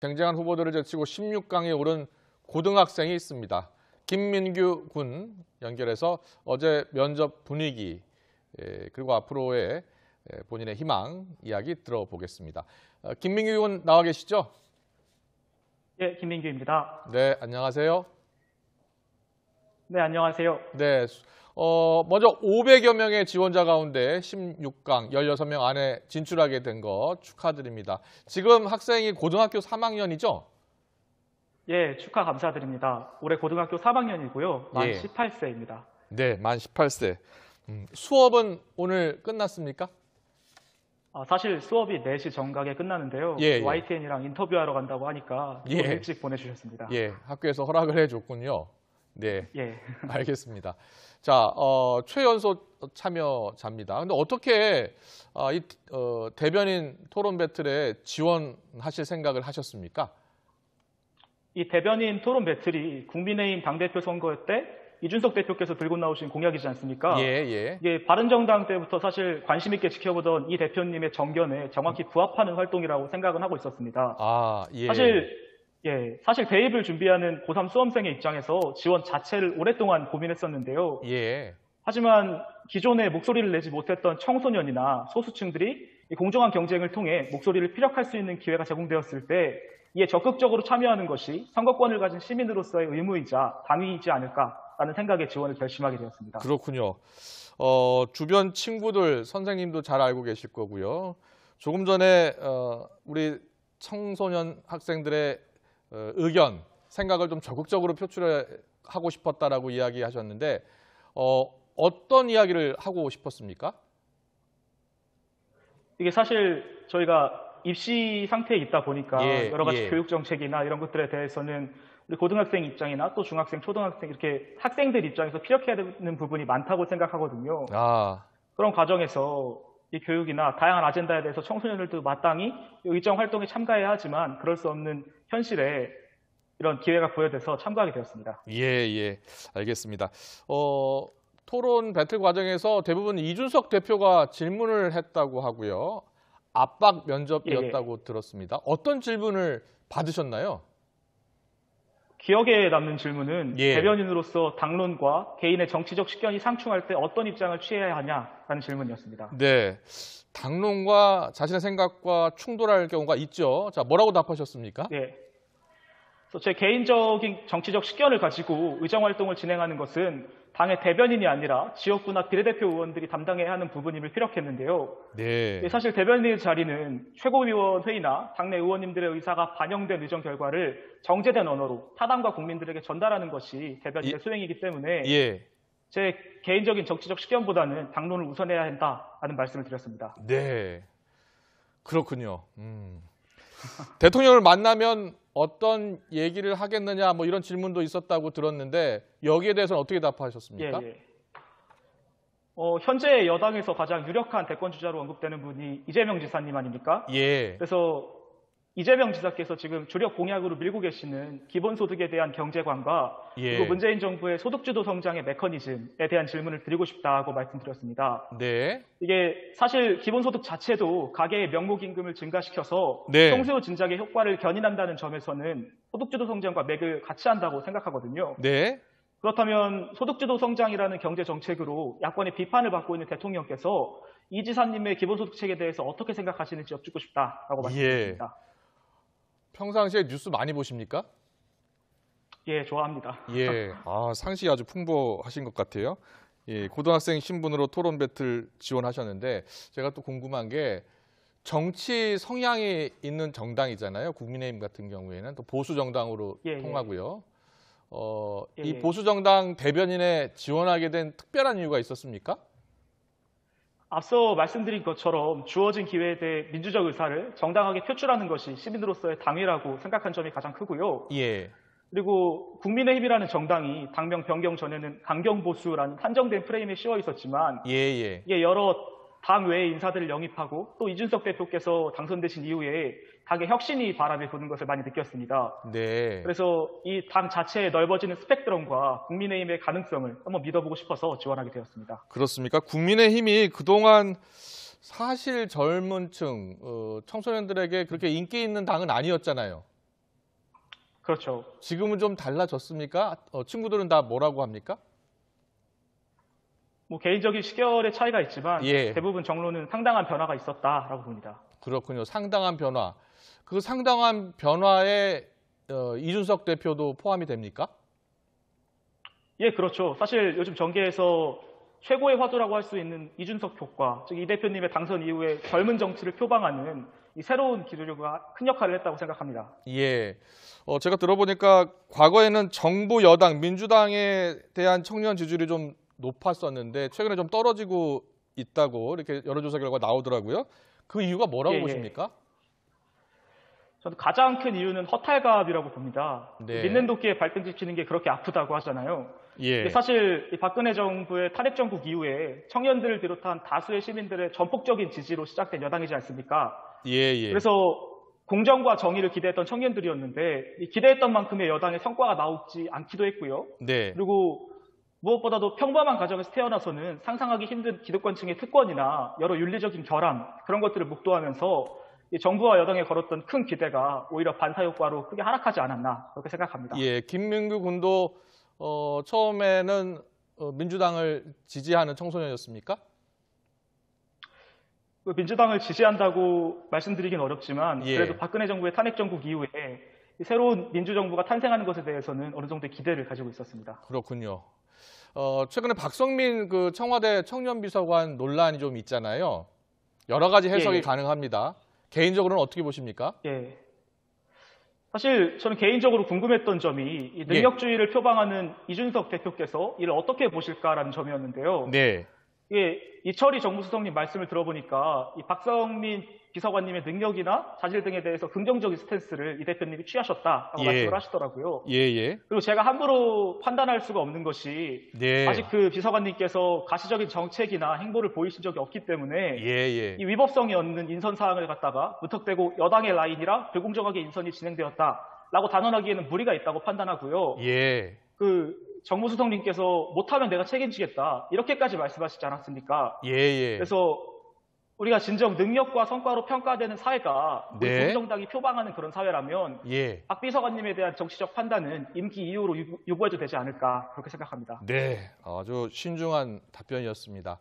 쟁쟁한 후보들을 제치고 16강에 오른 고등학생이 있습니다. 김민규 군 연결해서 어제 면접 분위기 그리고 앞으로의 본인의 희망 이야기 들어보겠습니다. 김민규 군 나와 계시죠? 예, 김민규입니다. 네, 안녕하세요. 네, 안녕하세요. 네, 먼저 500여 명의 지원자 가운데 16강 16명 안에 진출하게 된 거 축하드립니다. 지금 학생이 고등학교 3학년이죠? 예, 축하 감사드립니다. 올해 고등학교 3학년이고요. 만 예. 18세입니다. 네, 만 18세. 수업은 오늘 끝났습니까? 사실 수업이 4시 정각에 끝나는데요. 예. YTN이랑 인터뷰하러 간다고 하니까 좀 일찍 보내주셨습니다. 예, 학교에서 허락을 해줬군요. 네, 예. 알겠습니다. 자, 최연소 참여자입니다. 근데 어떻게 대변인 토론 배틀에 지원하실 생각을 하셨습니까? 이 대변인 토론 배틀이 국민의힘 당대표 선거 때 이준석 대표께서 들고 나오신 공약이지 않습니까? 예. 이게 바른정당 때부터 사실 관심 있게 지켜보던 이 대표님의 정견에 정확히 부합하는 활동이라고 생각은 하고 있었습니다. 예. 사실 대입을 준비하는 고3 수험생의 입장에서 지원 자체를 오랫동안 고민했었는데요. 예. 하지만 기존에 목소리를 내지 못했던 청소년이나 소수층들이 이 공정한 경쟁을 통해 목소리를 피력할 수 있는 기회가 제공되었을 때 이에 적극적으로 참여하는 것이 선거권을 가진 시민으로서의 의무이자 당위이지 않을까라는 생각에 지원을 결심하게 되었습니다. 그렇군요. 주변 친구들, 선생님도 잘 알고 계실 거고요. 조금 전에 우리 청소년 학생들의 의견, 생각을 좀 적극적으로 표출하고 싶었다라고 이야기하셨는데 어떤 이야기를 하고 싶었습니까? 이게 사실 저희가 입시 상태에 있다 보니까 여러 가지 교육 정책이나 이런 것들에 대해서는 우리 고등학생 입장이나 또 중학생, 초등학생 이렇게 학생들 입장에서 피력해야 되는 부분이 많다고 생각하거든요. 그런 과정에서 이 교육이나 다양한 아젠다에 대해서 청소년들도 마땅히 의정 활동에 참가해야 하지만 그럴 수 없는 현실에 이런 기회가 부여돼서 참가하게 되었습니다. 예, 알겠습니다. 토론 배틀 과정에서 대부분 이준석 대표가 질문을 했다고 하고요. 압박 면접이었다고 들었습니다. 어떤 질문을 받으셨나요? 기억에 남는 질문은 대변인으로서 당론과 개인의 정치적 식견이 상충할 때 어떤 입장을 취해야 하냐라는 질문이었습니다. 네, 당론과 자신의 생각과 충돌할 경우가 있죠. 자, 뭐라고 답하셨습니까? 그래서 제 개인적인 정치적 식견을 가지고 의정활동을 진행하는 것은 당의 대변인이 아니라 지역구나 비례대표 의원들이 담당해야 하는 부분임을 피력했는데요. 사실 대변인의 자리는 최고위원 회의나 당내 의원님들의 의사가 반영된 의정 결과를 정제된 언어로 타당과 국민들에게 전달하는 것이 대변인의 수행이기 때문에 제 개인적인 정치적 식견보다는 당론을 우선해야 한다는 말씀을 드렸습니다. 네, 그렇군요. 대통령을 만나면 어떤 얘기를 하겠느냐 뭐 이런 질문도 있었다고 들었는데 여기에 대해서는 어떻게 답하셨습니까? 현재 여당에서 가장 유력한 대권 주자로 언급되는 분이 이재명 지사님 아닙니까? 그래서 이재명 지사께서 지금 주력 공약으로 밀고 계시는 기본소득에 대한 경제관과 그리고 문재인 정부의 소득주도 성장의 메커니즘에 대한 질문을 드리고 싶다고 말씀드렸습니다. 이게 사실 기본소득 자체도 가계의 명목임금을 증가시켜서 성수요 진작의 효과를 견인한다는 점에서는 소득주도 성장과 맥을 같이 한다고 생각하거든요. 그렇다면 소득주도 성장이라는 경제 정책으로 야권의 비판을 받고 있는 대통령께서 이 지사님의 기본소득책에 대해서 어떻게 생각하시는지 여쭙고 싶다라고 말씀드렸습니다. 평상시에 뉴스 많이 보십니까? 좋아합니다. 상식이 아주 풍부하신 것 같아요. 고등학생 신분으로 토론 배틀 지원하셨는데 제가 또 궁금한 게 정치 성향이 있는 정당이잖아요. 국민의힘 같은 경우에는 또 보수 정당으로 통하고요. 이 보수 정당 대변인에 지원하게 된 특별한 이유가 있었습니까? 앞서 말씀드린 것처럼 주어진 기회에 대해 민주적 의사를 정당하게 표출하는 것이 시민으로서의 당위라고 생각한 점이 가장 크고요. 그리고 국민의힘이라는 정당이 당명 변경 전에는 강경보수라는 한정된 프레임에 씌워 있었지만 이게 여러 당 외의 인사들을 영입하고 또 이준석 대표께서 당선되신 이후에 당의 혁신이 바람에 부는 것을 많이 느꼈습니다. 그래서 이 당 자체의 넓어지는 스펙트럼과 국민의힘의 가능성을 한번 믿어보고 싶어서 지원하게 되었습니다. 그렇습니까? 국민의힘이 그동안 사실 젊은 층, 청소년들에게 그렇게 인기 있는 당은 아니었잖아요. 그렇죠. 지금은 좀 달라졌습니까? 친구들은 다 뭐라고 합니까? 뭐 개인적인 시결의 차이가 있지만 예. 대부분 정로는 상당한 변화가 있었다라고 봅니다. 그렇군요. 상당한 변화. 그 상당한 변화에 이준석 대표도 포함이 됩니까? 예, 그렇죠. 사실 요즘 정계에서 최고의 화두라고 할 수 있는 이준석 효과, 즉 이 대표님의 당선 이후에 젊은 정치를 표방하는 이 새로운 기조가 큰 역할을 했다고 생각합니다. 예. 제가 들어보니까 과거에는 정부 여당 민주당에 대한 청년 지지율이 좀 높았었는데 최근에 좀 떨어지고 있다고 이렇게 여론조사 결과 나오더라고요. 그 이유가 뭐라고 보십니까? 저는 가장 큰 이유는 허탈감이라고 봅니다. 네. 믿는 도끼에 발등지키는 게 그렇게 아프다고 하잖아요. 예. 사실 이 박근혜 정부의 탄핵 정국 이후에 청년들을 비롯한 다수의 시민들의 전폭적인 지지로 시작된 여당이지 않습니까? 예. 그래서 공정과 정의를 기대했던 청년들이었는데 이 기대했던 만큼의 여당의 성과가 나오지 않기도 했고요. 네. 그리고 무엇보다도 평범한 가정에서 태어나서는 상상하기 힘든 기득권층의 특권이나 여러 윤리적인 결함 그런 것들을 묵도하면서 이 정부와 여당에 걸었던 큰 기대가 오히려 반사 효과로 크게 하락하지 않았나 그렇게 생각합니다. 예, 김민규 군도 처음에는 민주당을 지지하는 청소년이었습니까? 민주당을 지지한다고 말씀드리긴 어렵지만 예. 그래도 박근혜 정부의 탄핵 정국 이후에 새로운 민주정부가 탄생하는 것에 대해서는 어느 정도의 기대를 가지고 있었습니다. 그렇군요. 최근에 박성민 그 청와대 청년비서관 논란이 좀 있잖아요. 여러 가지 해석이 가능합니다. 개인적으로는 어떻게 보십니까? 예. 사실 저는 개인적으로 궁금했던 점이 이 능력주의를 표방하는 이준석 대표께서 이를 어떻게 보실까라는 점이었는데요. 네. 이철희 정무수석님 말씀을 들어보니까 이 박성민 비서관님의 능력이나 자질 등에 대해서 긍정적인 스탠스를 이 대표님이 취하셨다라고 말씀을 하시더라고요. 그리고 제가 함부로 판단할 수가 없는 것이 아직 그 비서관님께서 가시적인 정책이나 행보를 보이신 적이 없기 때문에 이 위법성이 없는 인선 사항을 갖다가 무턱대고 여당의 라인이라 불공정하게 인선이 진행되었다라고 단언하기에는 무리가 있다고 판단하고요. 그 정무수석님께서 못하면 내가 책임지겠다 이렇게까지 말씀하시지 않았습니까? 그래서 우리가 진정 능력과 성과로 평가되는 사회가 우리 공정당이 표방하는 그런 사회라면 박 비서관님에 대한 정치적 판단은 임기 이후로 유보해도 되지 않을까 그렇게 생각합니다. 네, 아주 신중한 답변이었습니다.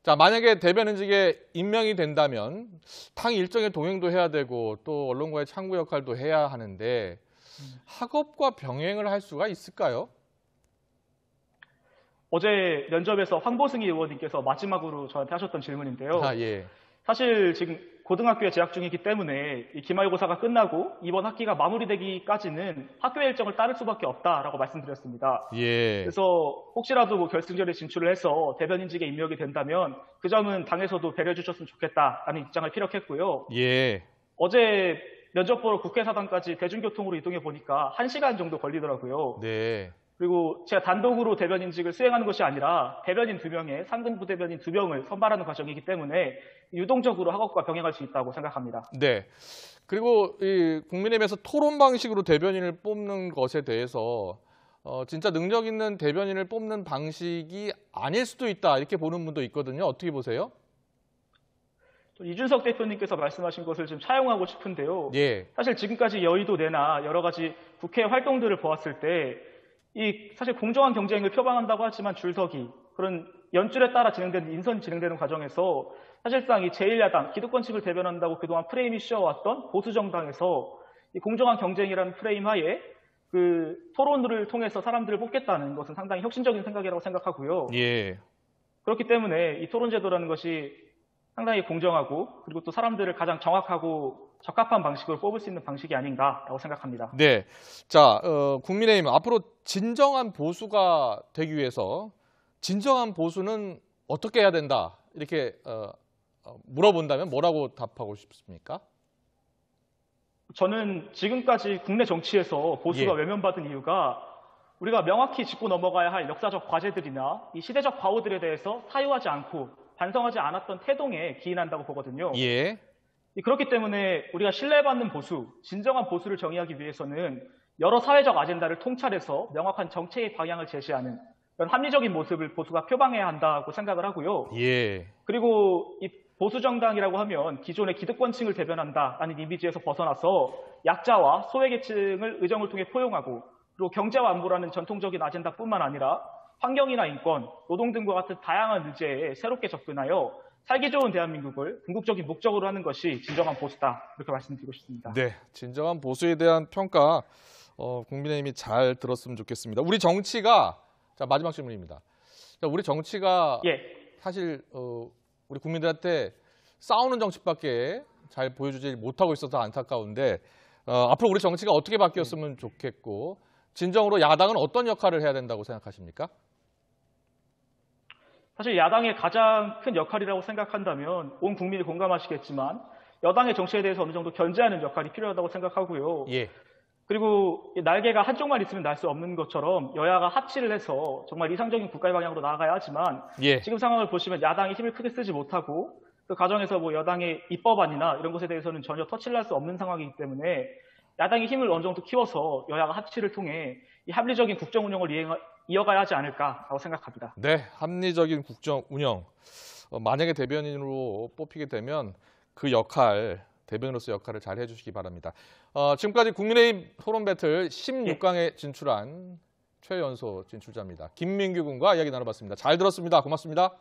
자, 만약에 대변인직에 임명이 된다면 당 일정에 동행도 해야 되고 또 언론과의 창구 역할도 해야 하는데 학업과 병행을 할 수가 있을까요? 어제 면접에서 황보승희 의원님께서 마지막으로 저한테 하셨던 질문인데요. 사실 지금 고등학교에 재학 중이기 때문에 이 기말고사가 끝나고 이번 학기가 마무리되기까지는 학교 일정을 따를 수밖에 없다라고 말씀드렸습니다. 그래서 혹시라도 뭐 결승전에 진출을 해서 대변인직에 임명이 된다면 그 점은 당에서도 배려해 주셨으면 좋겠다라는 입장을 피력했고요. 어제 면접 보러 국회사당까지 대중교통으로 이동해 보니까 1시간 정도 걸리더라고요. 그리고 제가 단독으로 대변인직을 수행하는 것이 아니라 대변인 2명에 상근 부대변인 2명을 선발하는 과정이기 때문에 유동적으로 학업과 병행할 수 있다고 생각합니다. 네. 그리고 이 국민의힘에서 토론 방식으로 대변인을 뽑는 것에 대해서 진짜 능력 있는 대변인을 뽑는 방식이 아닐 수도 있다 이렇게 보는 분도 있거든요. 어떻게 보세요? 이준석 대표님께서 말씀하신 것을 좀 차용하고 싶은데요. 사실 지금까지 여의도 내나 여러 가지 국회 활동들을 보았을 때 사실 공정한 경쟁을 표방한다고 하지만 줄서기 그런 연줄에 따라 인선이 진행되는 과정에서 사실상 이 제1야당 기득권층을 대변한다고 그동안 프레임이 씌워왔던 보수정당에서 이 공정한 경쟁이라는 프레임 하에 그 토론을 통해서 사람들을 뽑겠다는 것은 상당히 혁신적인 생각이라고 생각하고요. 그렇기 때문에 이 토론제도라는 것이 상당히 공정하고 그리고 또 사람들을 가장 정확하고 적합한 방식으로 뽑을 수 있는 방식이 아닌가라고 생각합니다. 네, 자 국민의힘 앞으로 진정한 보수가 되기 위해서 진정한 보수는 어떻게 해야 된다 이렇게 물어본다면 뭐라고 답하고 싶습니까? 저는 지금까지 국내 정치에서 보수가 외면받은 이유가 우리가 명확히 짚고 넘어가야 할 역사적 과제들이나 이 시대적 과오들에 대해서 사유하지 않고 반성하지 않았던 태동에 기인한다고 보거든요. 그렇기 때문에 우리가 신뢰받는 보수, 진정한 보수를 정의하기 위해서는 여러 사회적 아젠다를 통찰해서 명확한 정책의 방향을 제시하는 그런 합리적인 모습을 보수가 표방해야 한다고 생각을 하고요. 그리고 이 보수 정당이라고 하면 기존의 기득권층을 대변한다라는 이미지에서 벗어나서 약자와 소외계층을 의정을 통해 포용하고 그리고 경제와 안보라는 전통적인 아젠다뿐만 아니라 환경이나 인권, 노동 등과 같은 다양한 의제에 새롭게 접근하여 살기 좋은 대한민국을 궁극적인 목적으로 하는 것이 진정한 보수다. 이렇게 말씀드리고 싶습니다. 네, 진정한 보수에 대한 평가 국민의힘이 잘 들었으면 좋겠습니다. 우리 정치가 자 마지막 질문입니다. 자, 우리 정치가 사실 우리 국민들한테 싸우는 정치밖에 잘 보여주지 못하고 있어서 안타까운데 앞으로 우리 정치가 어떻게 바뀌었으면 좋겠고 진정으로 야당은 어떤 역할을 해야 된다고 생각하십니까? 사실 야당의 가장 큰 역할이라고 생각한다면 온 국민이 공감하시겠지만 여당의 정치에 대해서 어느 정도 견제하는 역할이 필요하다고 생각하고요. 그리고 날개가 한쪽만 있으면 날 수 없는 것처럼 여야가 합치를 해서 정말 이상적인 국가의 방향으로 나아가야 하지만 지금 상황을 보시면 야당이 힘을 크게 쓰지 못하고 그 과정에서 뭐 여당의 입법안이나 이런 것에 대해서는 전혀 터치를 할 수 없는 상황이기 때문에 야당이 힘을 어느 정도 키워서 여야가 합치를 통해 이 합리적인 국정 운영을 이어가야 하지 않을까라고 생각합니다. 네, 합리적인 국정 운영. 만약에 대변인으로 뽑히게 되면 그 역할, 대변인으로서 역할을 잘 해주시기 바랍니다. 지금까지 국민의힘 토론 배틀 16강에 진출한 최연소 진출자입니다. 김민규 군과 이야기 나눠봤습니다. 잘 들었습니다. 고맙습니다.